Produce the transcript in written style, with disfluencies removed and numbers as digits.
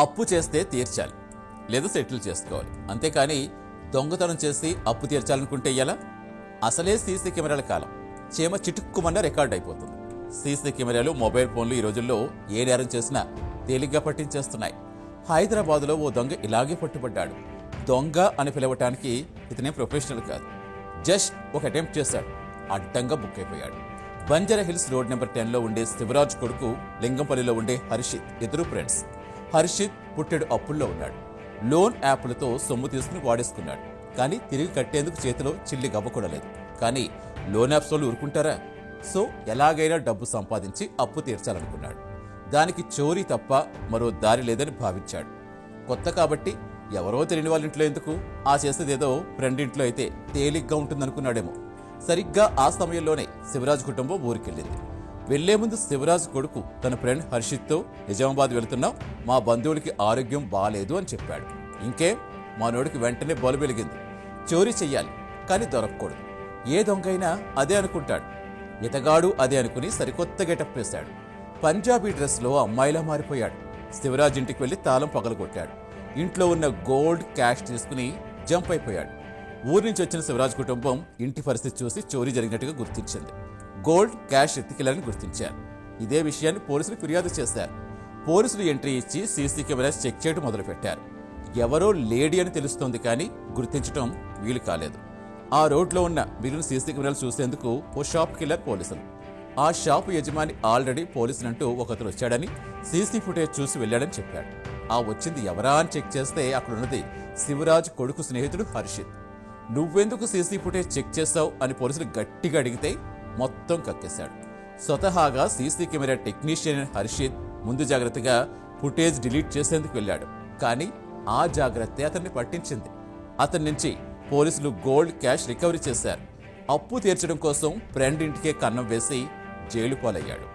అప్పు చేస్తే తీర్చాలి, లేదా సెటిల్ చేసుకోవాలి. అంతేకాని దొంగతనం చేసి అప్పు తీర్చాలనుకుంటే ఎలా? అసలే సీసీ కెమెరాల కాలం. చీమ చిటుక్కుమన్న రికార్డ్ అయిపోతుంది. సీసీ కెమెరాలు, మొబైల్ ఫోన్లు ఈ రోజుల్లో ఏ నేరం చేసినా తేలిగ్గా పట్టించేస్తున్నాయి. హైదరాబాదులో ఓ దొంగ ఇలాగే పట్టుబడ్డాడు. దొంగ అని పిలవటానికి ఇతనే ప్రొఫెషనల్ కాదు. జస్ట్ ఒక అటెంప్ట్ చేశాడు, అడ్డంగా బుక్ అయిపోయాడు. బంజారా హిల్స్ రోడ్ నెంబర్ 10లో ఉండే శివరాజ్ కొడుకు లింగంపల్లిలో ఉండే హర్షిత్ ఇద్దరు ఫ్రెండ్స్. హర్షిత్ పుట్టెడు అప్పుల్లో ఉన్నాడు. లోన్ యాప్లతో సొమ్ము తీసుకుని వాడేసుకున్నాడు. కానీ తిరిగి కట్టేందుకు చేతిలో చిల్లి గవ్వకూడలేదు. కానీ లోన్ యాప్స్ వాళ్ళు ఊరుకుంటారా? సో ఎలాగైనా డబ్బు సంపాదించి అప్పు తీర్చాలనుకున్నాడు. దానికి చోరీ తప్ప మరో దారి లేదని భావించాడు. కొత్త కాబట్టి ఎవరో తెలియని వాళ్ళ ఇంట్లో ఎందుకు, ఆ చేసేదేదో ఫ్రెండ్ ఇంట్లో అయితే తేలిగ్గా ఉంటుందనుకున్నాడేమో. సరిగ్గా ఆ సమయంలోనే శివరాజ్ కుటుంబం ఊరికెళ్ళింది. వెళ్లే ముందు శివరాజ్ కొడుకు తన ఫ్రెండ్ హర్షిత్తో నిజామాబాద్ వెళుతున్నాం, మా బంధువులకి ఆరోగ్యం బాలేదు అని చెప్పాడు. ఇంకేం, మనోడికి వెంటనే బలు వెలిగింది. చోరీ చెయ్యాలి, కానీ దొరకకూడదు. ఏ దొంగైనా అదే అనుకుంటాడు. ఇతగాడు అదే అనుకుని సరికొత్త గెటప్ వేశాడు. పంజాబీ డ్రెస్లో అమ్మాయిలా మారిపోయాడు. శివరాజ్ ఇంటికి వెళ్లి తాళం పగలగొట్టాడు. ఇంట్లో ఉన్న గోల్డ్, క్యాష్ తీసుకుని జంప్ అయిపోయాడు. ఊరి నుంచి వచ్చిన శివరాజ్ కుటుంబం ఇంటి పరిస్థితి చూసి చోరీ జరిగినట్టుగా గుర్తించింది. గోల్డ్, క్యాష్ ఎత్తికెళ్లారని గుర్తించారు. ఇదే విషయాన్ని పోలీసులు ఫిర్యాదు చేశారు. పోలీసులు ఎంట్రీ ఇచ్చి సీసీ కెమెరాస్ చెక్ చేయడం మొదలుపెట్టారు. ఎవరో లేడీ అని తెలుస్తోంది, కానీ గుర్తించడం వీలు కాలేదు. ఆ రోడ్లో ఉన్న మిగిలిన సీసీ కెమెరాలు చూసేందుకు ఓ షాప్కి వెళ్లారు పోలీసులు. ఆ షాపు యజమాని ఆల్రెడీ పోలీసులంటూ ఒకతను వచ్చాడని, సీసీ ఫుటేజ్ చూసి వెళ్లాడని చెప్పాడు. ఆ వచ్చింది ఎవరా అని చెక్ చేస్తే అక్కడున్నది శివరాజ్ కొడుకు స్నేహితుడు హర్షిత్. నువ్వెందుకు సీసీ ఫుటేజ్ చెక్ చేశావు అని పోలీసులు గట్టిగా అడిగితే మొత్తం కక్కేశాడు. స్వతహాగా సీసీ కెమెరా టెక్నీషియన్ హర్షిత్ ముందు జాగ్రత్తగా ఫుటేజ్ డిలీట్ చేసేందుకు వెళ్ళాడు. కానీ ఆ జాగ్రత్త అతన్ని పట్టించింది. అతని నుంచి పోలీసులు గోల్డ్, క్యాష్ రికవరీ చేశారు. అప్పు తీర్చడం కోసం ఫ్రెండ్ ఇంటికే కన్నం వేసి జైలు పాలయ్యాడు.